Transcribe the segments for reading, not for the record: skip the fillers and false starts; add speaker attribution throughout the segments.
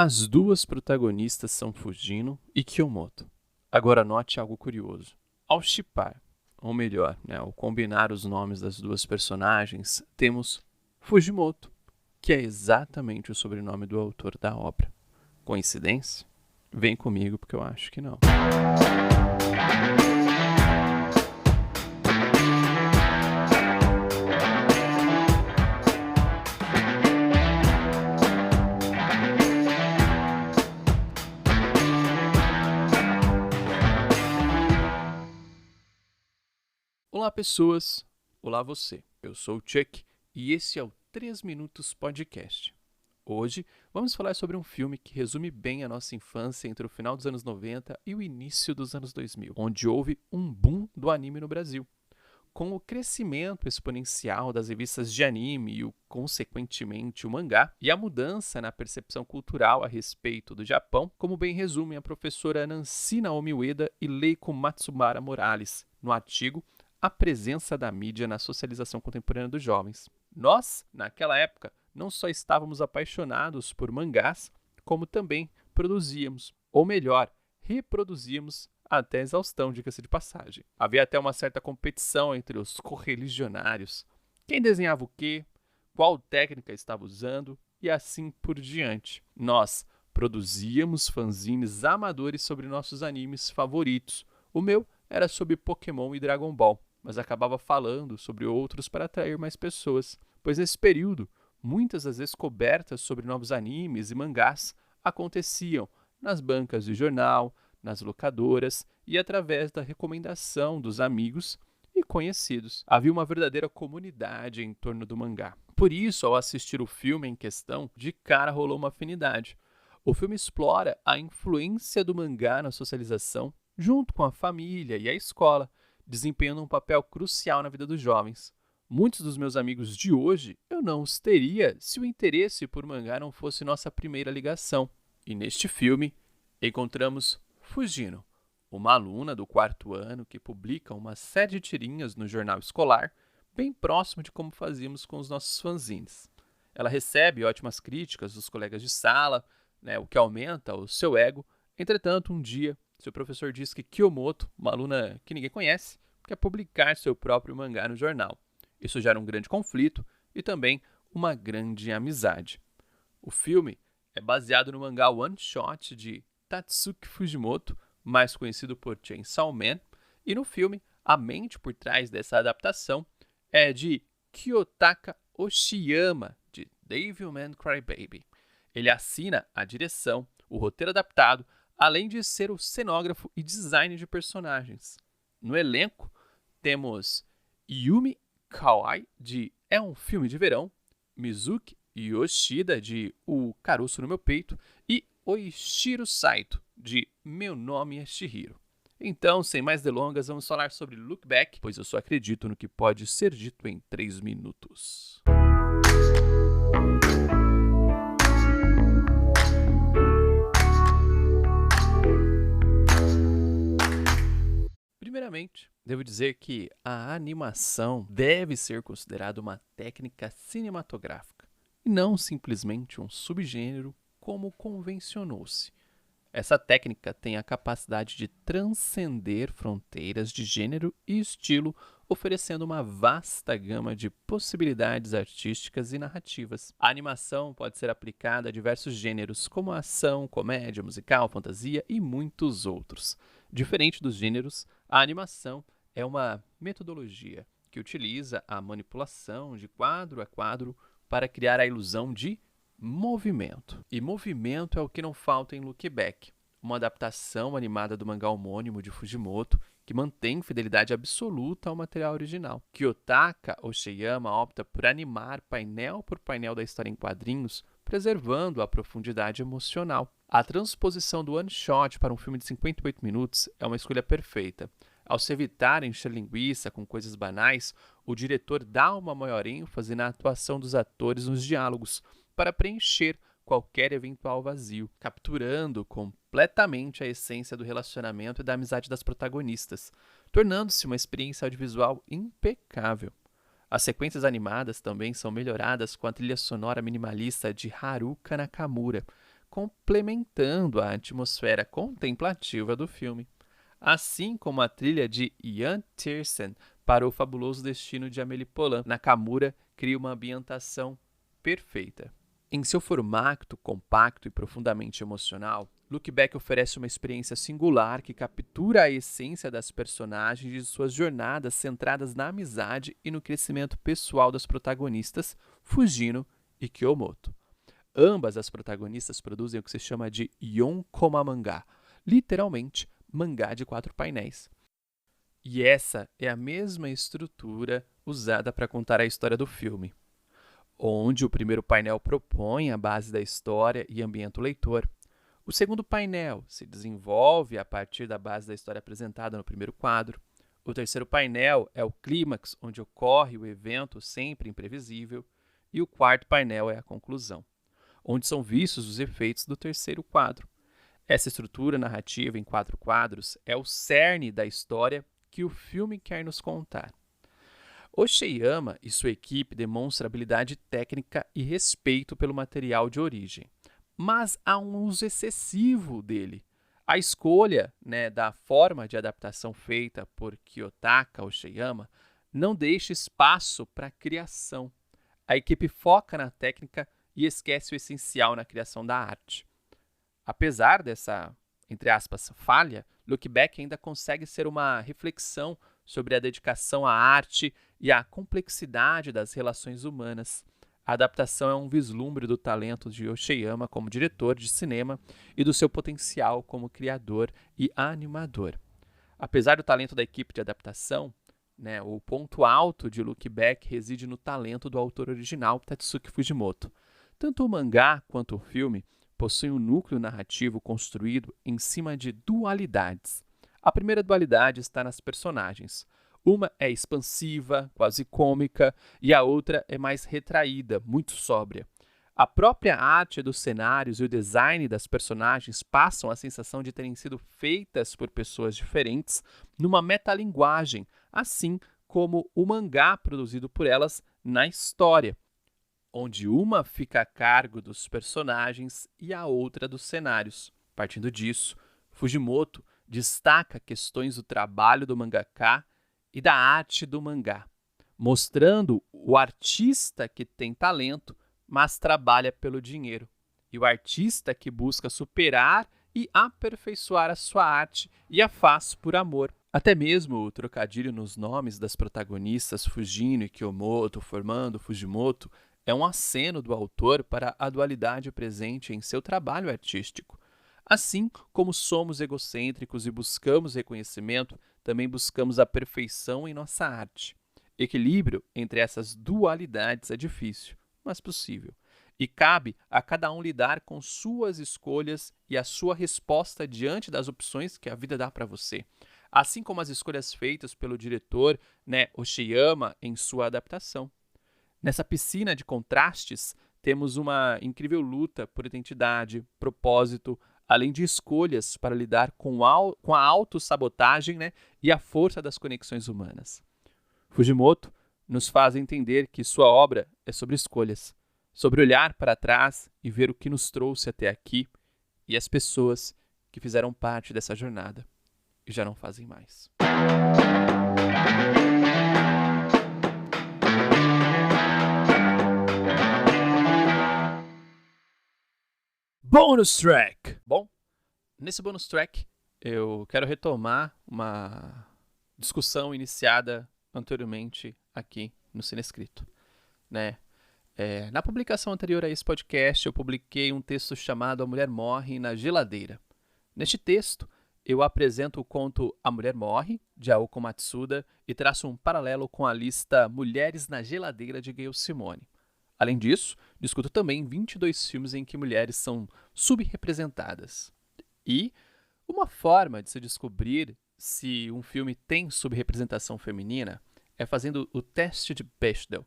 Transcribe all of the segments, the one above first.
Speaker 1: As duas protagonistas são Fujino e Kyomoto. Agora note algo curioso. Ao shippar, ou melhor, ao combinar os nomes das duas personagens, temos Fujimoto, que é exatamente o sobrenome do autor da obra. Coincidência? Vem comigo porque eu acho que não. Olá pessoas, olá você, eu sou o Chuck e esse é o 3 Minutos Podcast. Hoje vamos falar sobre um filme que resume bem a nossa infância entre o final dos anos 90 e o início dos anos 2000, onde houve um boom do anime no Brasil. Com o crescimento exponencial das revistas de anime e, consequentemente, o mangá, e a mudança na percepção cultural a respeito do Japão, como bem resumem a professora Nancy Naomi Ueda e Leiko Matsubara Morales, no artigo A Presença da Mídia na Socialização Contemporânea dos Jovens. Nós, naquela época, não só estávamos apaixonados por mangás, como também produzíamos, ou melhor, reproduzíamos até a exaustão, diga-se de passagem. Havia até uma certa competição entre os correligionários. Quem desenhava o quê, qual técnica estava usando e assim por diante. Nós produzíamos fanzines amadores sobre nossos animes favoritos. O meu era sobre Pokémon e Dragon Ball, mas acabava falando sobre outros para atrair mais pessoas, pois nesse período, muitas das descobertas sobre novos animes e mangás aconteciam nas bancas de jornal, nas locadoras e através da recomendação dos amigos e conhecidos. Havia uma verdadeira comunidade em torno do mangá. Por isso, ao assistir o filme em questão, de cara rolou uma afinidade. O filme explora a influência do mangá na socialização, junto com a família e a escola, desempenhando um papel crucial na vida dos jovens. Muitos dos meus amigos de hoje eu não os teria se o interesse por mangá não fosse nossa primeira ligação. E neste filme, encontramos Fujino, uma aluna do 4º ano que publica uma série de tirinhas no jornal escolar, bem próximo de como fazíamos com os nossos fanzines. Ela recebe ótimas críticas dos colegas de sala, o que aumenta o seu ego. Entretanto, um dia, seu professor diz que Kyomoto, uma aluna que ninguém conhece, quer publicar seu próprio mangá no jornal. Isso gera um grande conflito e também uma grande amizade. O filme é baseado no mangá One Shot de Tatsuki Fujimoto, mais conhecido por Chainsaw Man, e no filme, a mente por trás dessa adaptação é de Kiyotaka Oshiyama, de Devilman Crybaby. Ele assina a direção, o roteiro adaptado, além de ser o cenógrafo e design de personagens. No elenco, temos Yumi Kawai, de É um Filme de Verão, Mizuki Yoshida, de O Caroço no Meu Peito, e Oishiro Saito, de Meu Nome é Chihiro. Então, sem mais delongas, vamos falar sobre Look Back, pois eu só acredito no que pode ser dito em 3 minutos. Primeiramente, devo dizer que a animação deve ser considerada uma técnica cinematográfica, e não simplesmente um subgênero como convencionou-se. Essa técnica tem a capacidade de transcender fronteiras de gênero e estilo, oferecendo uma vasta gama de possibilidades artísticas e narrativas. A animação pode ser aplicada a diversos gêneros, como ação, comédia, musical, fantasia e muitos outros. Diferente dos gêneros, a animação é uma metodologia que utiliza a manipulação de quadro a quadro para criar a ilusão de movimento. E movimento é o que não falta em Look Back, uma adaptação animada do mangá homônimo de Fujimoto que mantém fidelidade absoluta ao material original. Kiyotaka Oshiyama opta por animar painel por painel da história em quadrinhos, preservando a profundidade emocional. A transposição do one shot para um filme de 58 minutos é uma escolha perfeita. Ao se evitar encher linguiça com coisas banais, o diretor dá uma maior ênfase na atuação dos atores nos diálogos, para preencher qualquer eventual vazio, capturando completamente a essência do relacionamento e da amizade das protagonistas, tornando-se uma experiência audiovisual impecável. As sequências animadas também são melhoradas com a trilha sonora minimalista de Haruka Nakamura, complementando a atmosfera contemplativa do filme. Assim como a trilha de Ian Tiersen para O Fabuloso Destino de Amélie Poulain, Nakamura cria uma ambientação perfeita. Em seu formato compacto e profundamente emocional, Look Back oferece uma experiência singular que captura a essência das personagens e de suas jornadas centradas na amizade e no crescimento pessoal das protagonistas, Fujino e Kyomoto. Ambas as protagonistas produzem o que se chama de Yonkoma mangá, literalmente mangá de 4 painéis. E essa é a mesma estrutura usada para contar a história do filme, onde o primeiro painel propõe a base da história e ambienta o leitor. O segundo painel se desenvolve a partir da base da história apresentada no primeiro quadro. O terceiro painel é o clímax, onde ocorre o evento sempre imprevisível. E o quarto painel é a conclusão, onde são vistos os efeitos do terceiro quadro. Essa estrutura narrativa em 4 quadros é o cerne da história que o filme quer nos contar. Oshiyama e sua equipe demonstram habilidade técnica e respeito pelo material de origem, mas há um uso excessivo dele. A escolha, da forma de adaptação feita por Kiyotaka Oshiyama não deixa espaço para criação. A equipe foca na técnica e esquece o essencial na criação da arte. Apesar dessa, entre aspas, falha, Look Back ainda consegue ser uma reflexão sobre a dedicação à arte e a complexidade das relações humanas. A adaptação é um vislumbre do talento de Oshiyama como diretor de cinema e do seu potencial como criador e animador. Apesar do talento da equipe de adaptação, o ponto alto de Look Back reside no talento do autor original, Tatsuki Fujimoto. Tanto o mangá quanto o filme possuem um núcleo narrativo construído em cima de dualidades. A primeira dualidade está nas personagens. Uma é expansiva, quase cômica, e a outra é mais retraída, muito sóbria. A própria arte dos cenários e o design das personagens passam a sensação de terem sido feitas por pessoas diferentes numa metalinguagem, assim como o mangá produzido por elas na história, onde uma fica a cargo dos personagens e a outra dos cenários. Partindo disso, Fujimoto destaca questões do trabalho do mangaka e da arte do mangá, mostrando o artista que tem talento, mas trabalha pelo dinheiro, e o artista que busca superar e aperfeiçoar a sua arte e a faz por amor. Até mesmo o trocadilho nos nomes das protagonistas Fujino e Kyomoto, formando Fujimoto, é um aceno do autor para a dualidade presente em seu trabalho artístico. Assim como somos egocêntricos e buscamos reconhecimento, também buscamos a perfeição em nossa arte. Equilíbrio entre essas dualidades é difícil, mas possível. E cabe a cada um lidar com suas escolhas e a sua resposta diante das opções que a vida dá para você. Assim como as escolhas feitas pelo diretor, Oshiyama, em sua adaptação. Nessa piscina de contrastes, temos uma incrível luta por identidade, propósito, além de escolhas para lidar com a autossabotagem, e a força das conexões humanas. Fujimoto nos faz entender que sua obra é sobre escolhas, sobre olhar para trás e ver o que nos trouxe até aqui e as pessoas que fizeram parte dessa jornada e já não fazem mais. Bonus Track! Bom, nesse bonus track eu quero retomar uma discussão iniciada anteriormente aqui no Cinescrito. Na publicação anterior a esse podcast, eu publiquei um texto chamado A Mulher Morre na Geladeira. Neste texto, eu apresento o conto A Mulher Morre, de Aoko Matsuda, e traço um paralelo com a lista Mulheres na Geladeira, de Gayle Simone. Além disso, discuto também 22 filmes em que mulheres são subrepresentadas. E uma forma de se descobrir se um filme tem subrepresentação feminina é fazendo o teste de Bechdel,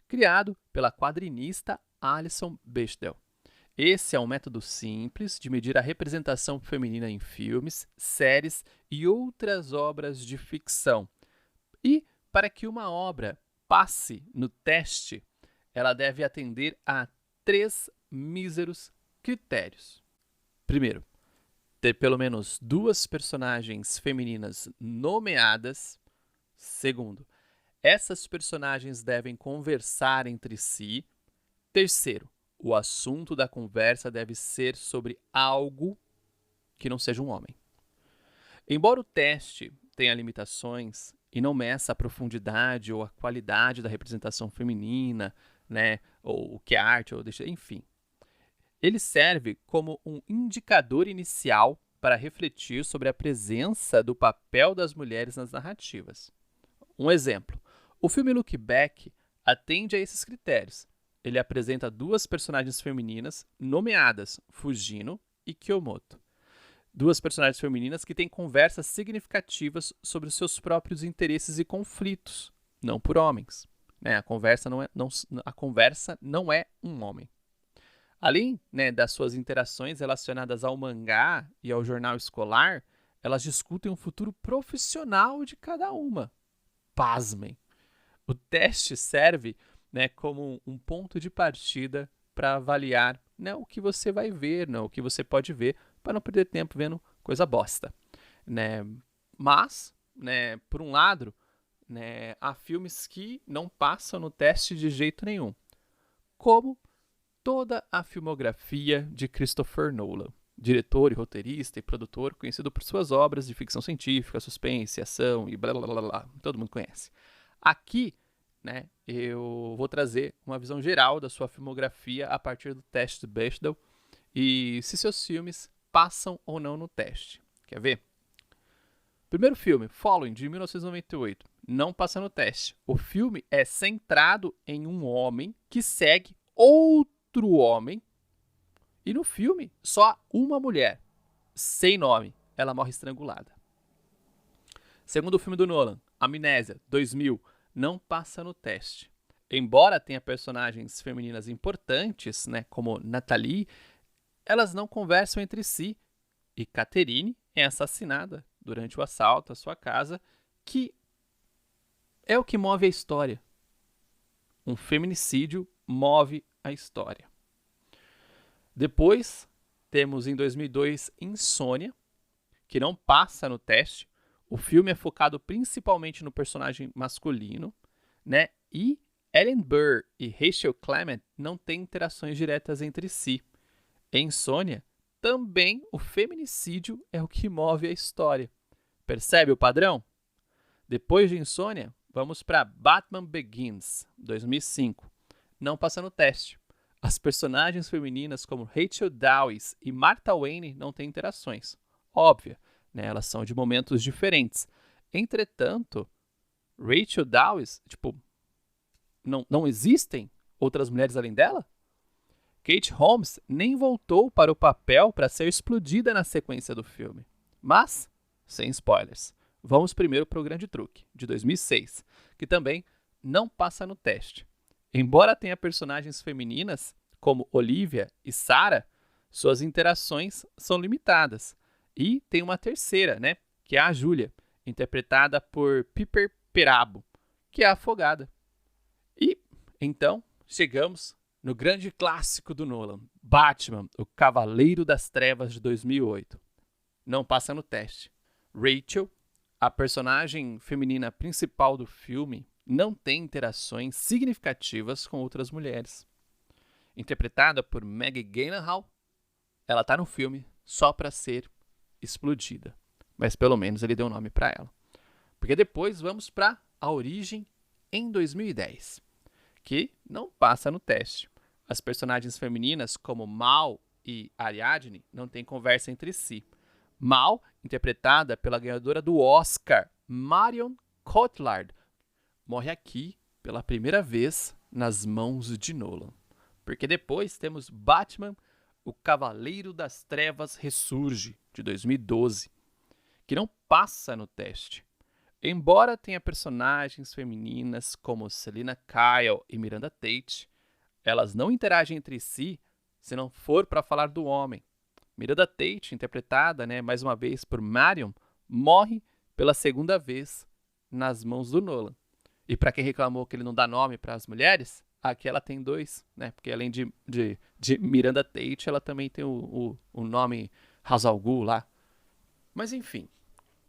Speaker 1: criado pela quadrinista Alison Bechdel. Esse é um método simples de medir a representação feminina em filmes, séries e outras obras de ficção. E para que uma obra passe no teste, ela deve atender a 3 míseros critérios. primeiro, ter pelo menos 2 personagens femininas nomeadas. Segundo, essas personagens devem conversar entre si. Terceiro, o assunto da conversa deve ser sobre algo que não seja um homem. Embora o teste tenha limitações e não meça a profundidade ou a qualidade da representação feminina, né, ou o que é arte, ou enfim, ele serve como um indicador inicial para refletir sobre a presença do papel das mulheres nas narrativas. Um exemplo, o filme Look Back atende a esses critérios. Ele apresenta 2 personagens femininas nomeadas Fujino e Kyomoto. 2 personagens femininas que têm conversas significativas sobre os seus próprios interesses e conflitos, não por homens. A conversa não é um homem. Além, das suas interações relacionadas ao mangá e ao jornal escolar, elas discutem o futuro profissional de cada uma. Pasmem! O teste serve como um ponto de partida para avaliar o que você vai ver, o que você pode ver, para não perder tempo vendo coisa bosta. Mas, por um lado, há filmes que não passam no teste de jeito nenhum, como toda a filmografia de Christopher Nolan, diretor e roteirista e produtor conhecido por suas obras de ficção científica, suspense, ação e blá blá blá blá, todo mundo conhece. Aqui, eu vou trazer uma visão geral da sua filmografia a partir do teste do Bechdel e se seus filmes passam ou não no teste. Quer ver? Primeiro filme, Following, de 1998, não passa no teste. O filme é centrado em um homem que segue outro homem e no filme só há uma mulher, sem nome. Ela morre estrangulada. Segundo filme do Nolan, Amnésia, 2000, não passa no teste. Embora tenha personagens femininas importantes, como Natalie, elas não conversam entre si. E Catherine é assassinada durante o assalto à sua casa, que é o que move a história. Um feminicídio move a história. Depois, temos em 2002 Insônia, que não passa no teste. O filme é focado principalmente no personagem masculino, e Ellen Burr e Rachel Clement não têm interações diretas entre si. Em Insônia, também o feminicídio é o que move a história. Percebe o padrão? Depois de Insônia, vamos para Batman Begins, 2005. Não passa no teste. As personagens femininas como Rachel Dawes e Martha Wayne não têm interações. Óbvia, elas são de momentos diferentes. Entretanto, Rachel Dawes, não existem outras mulheres além dela? Kate Holmes nem voltou para o papel para ser explodida na sequência do filme. Mas, sem spoilers, vamos primeiro para o Grande Truque, de 2006, que também não passa no teste. Embora tenha personagens femininas, como Olivia e Sarah, suas interações são limitadas. E tem uma terceira, que é a Júlia, interpretada por Piper Perabo, que é a afogada. E, então, chegamos no grande clássico do Nolan, Batman, o Cavaleiro das Trevas de 2008. Não passa no teste. Rachel, a personagem feminina principal do filme, não tem interações significativas com outras mulheres. Interpretada por Maggie Gyllenhaal, ela está no filme só para ser explodida. Mas pelo menos ele deu nome para ela. Porque depois vamos para A Origem em 2010, que não passa no teste. As personagens femininas como Mal e Ariadne não têm conversa entre si. Mal, interpretada pela ganhadora do Oscar, Marion Cotillard, morre aqui pela primeira vez nas mãos de Nolan. Porque depois temos Batman, o Cavaleiro das Trevas Ressurge, de 2012, que não passa no teste. Embora tenha personagens femininas como Selina Kyle e Miranda Tate, elas não interagem entre si se não for para falar do homem. Miranda Tate, interpretada mais uma vez por Marion, morre pela segunda vez nas mãos do Nolan. E para quem reclamou que ele não dá nome para as mulheres, Aqui ela tem 2, né? Porque além de Miranda Tate, ela também tem o nome Ra's al Ghul lá. Mas enfim,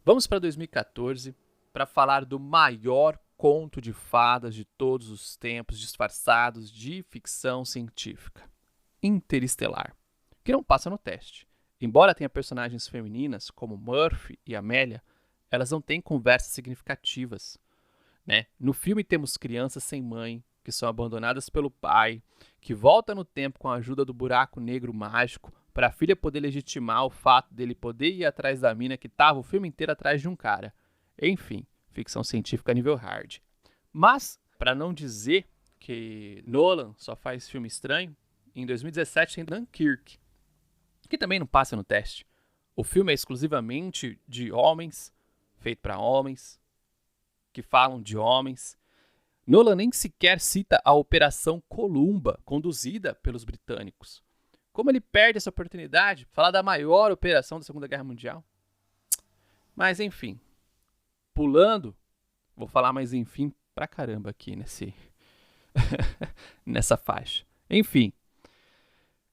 Speaker 1: vamos para 2014 para falar do maior conto de fadas de todos os tempos, disfarçados de ficção científica. Interestelar, que não passa no teste. Embora tenha personagens femininas, como Murphy e Amélia, elas não têm conversas significativas, né? No filme temos crianças sem mãe, que são abandonadas pelo pai, que volta no tempo com a ajuda do buraco negro mágico para a filha poder legitimar o fato dele poder ir atrás da mina que estava o filme inteiro atrás de um cara. Enfim, ficção científica nível hard. Mas, para não dizer que Nolan só faz filme estranho, em 2017 tem Dunkirk, que também não passa no teste. O filme é exclusivamente de homens, feito para homens, que falam de homens. Nolan nem sequer cita a Operação Columba, conduzida pelos britânicos. Como ele perde essa oportunidade de falar da maior operação da Segunda Guerra Mundial? Mas enfim, pulando, vou falar mais enfim pra caramba aqui nessa faixa. Enfim,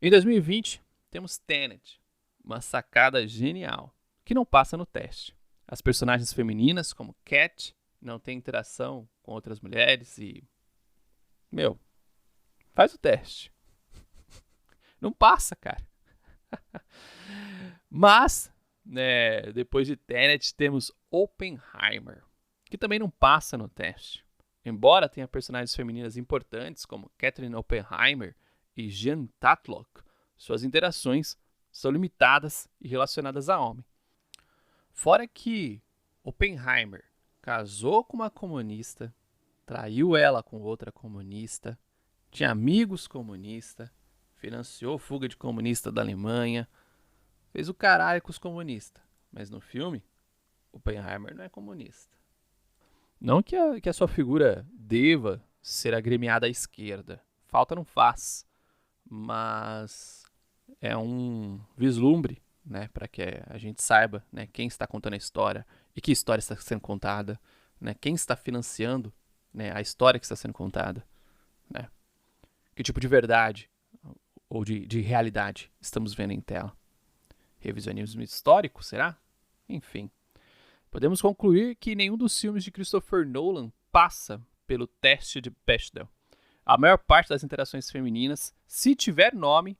Speaker 1: em 2020 temos Tenet, uma sacada genial, que não passa no teste. As personagens femininas, como Cat, não têm interação com outras mulheres e... faz o teste. Não passa, cara. Mas, né, depois de Tenet, temos Oppenheimer, que também não passa no teste. Embora tenha personagens femininas importantes, como Catherine Oppenheimer e Jean Tatlock, suas interações são limitadas e relacionadas a homem. Fora que Oppenheimer casou com uma comunista, traiu ela com outra comunista, tinha amigos comunistas, financiou fuga de comunista da Alemanha, fez o caralho com os comunistas. Mas no filme, Oppenheimer não é comunista. Não que a sua figura deva ser agremiada à esquerda. Falta não faz. Mas é um vislumbre, né, para que a gente saiba, né, quem está contando a história e que história está sendo contada, né, quem está financiando, né, a história que está sendo contada, né, que tipo de verdade ou de realidade estamos vendo em tela. Revisionismo histórico, será? Enfim. Podemos concluir que nenhum dos filmes de Christopher Nolan passa pelo teste de Bechdel. A maior parte das interações femininas, se tiver nome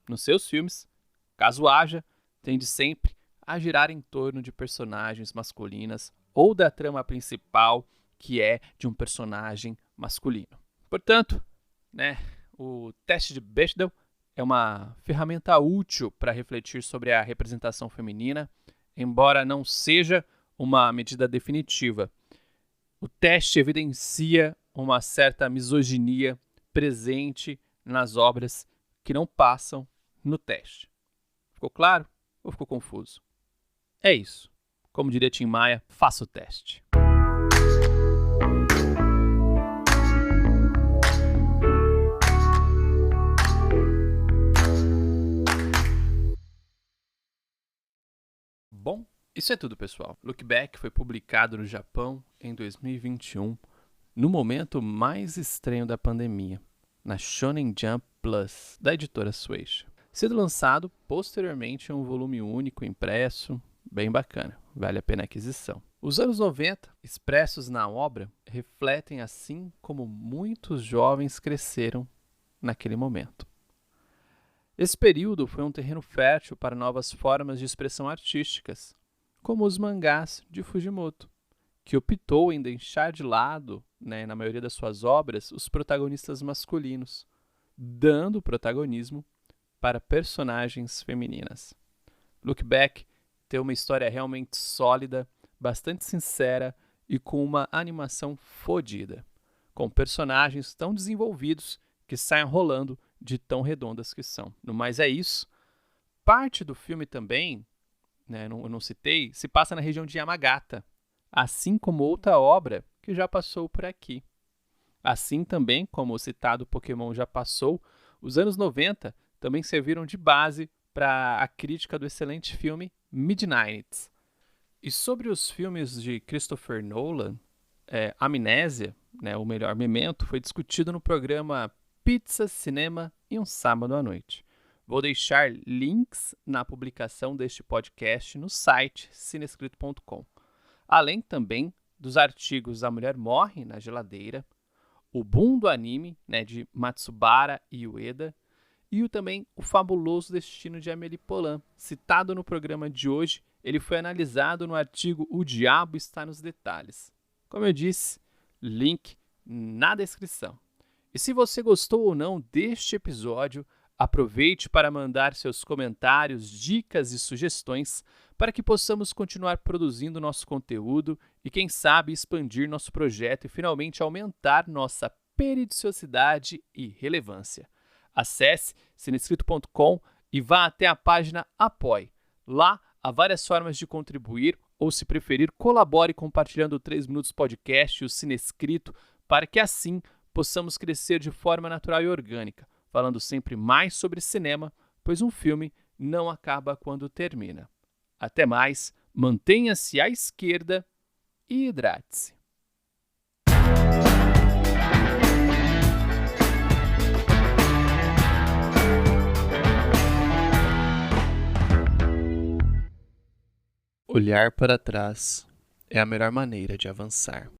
Speaker 1: nos seus filmes, caso haja, tende sempre a girar em torno de personagens masculinas ou da trama principal, que é de um personagem masculino. Portanto, né, o teste de Bechdel é uma ferramenta útil para refletir sobre a representação feminina, embora não seja uma medida definitiva. O teste evidencia uma certa misoginia presente nas obras que não passam no teste. Ficou claro ou ficou confuso? É isso. Como diria Tim Maia, faça o teste. Bom, isso é tudo, pessoal. Look Back foi publicado no Japão em 2021, no momento mais estranho da pandemia, na Shonen Jump Plus, da editora Shueisha. Sendo lançado posteriormente em um volume único impresso, bem bacana, vale a pena a aquisição. Os anos 90, expressos na obra, refletem assim como muitos jovens cresceram naquele momento. Esse período foi um terreno fértil para novas formas de expressão artísticas, como os mangás de Fujimoto, que optou em deixar de lado, né, na maioria das suas obras, os protagonistas masculinos, dando protagonismo para personagens femininas. Look Back tem uma história realmente sólida, bastante sincera e com uma animação fodida, com personagens tão desenvolvidos que saem rolando de tão redondas que são. No mais é isso. Parte do filme também, né, eu não citei, se passa na região de Yamagata, assim como outra obra que já passou por aqui. Assim também, como o citado Pokémon já passou, os anos 90 também serviram de base para a crítica do excelente filme Midnight. E sobre os filmes de Christopher Nolan, Amnésia, né, o melhor Memento, foi discutido no programa Pizza, Cinema e um Sábado à Noite. Vou deixar links na publicação deste podcast no site cinescrito.com. Além também dos artigos A Mulher Morre na Geladeira, O Boom do Anime, né, de Matsubara e Ueda, e também O Fabuloso Destino de Amélie Poulain. Citado no programa de hoje, ele foi analisado no artigo O Diabo Está nos Detalhes. Como eu disse, link na descrição. E se você gostou ou não deste episódio, aproveite para mandar seus comentários, dicas e sugestões para que possamos continuar produzindo nosso conteúdo e, quem sabe, expandir nosso projeto e finalmente aumentar nossa periodicidade e relevância. Acesse cinescrito.com e vá até a página Apoie. Lá há várias formas de contribuir ou, se preferir, colabore compartilhando o 3 Minutos Podcast e o Cinescrito para que assim possamos crescer de forma natural e orgânica, falando sempre mais sobre cinema, pois um filme não acaba quando termina. Até mais, mantenha-se à esquerda e hidrate-se. Olhar para trás é a melhor maneira de avançar.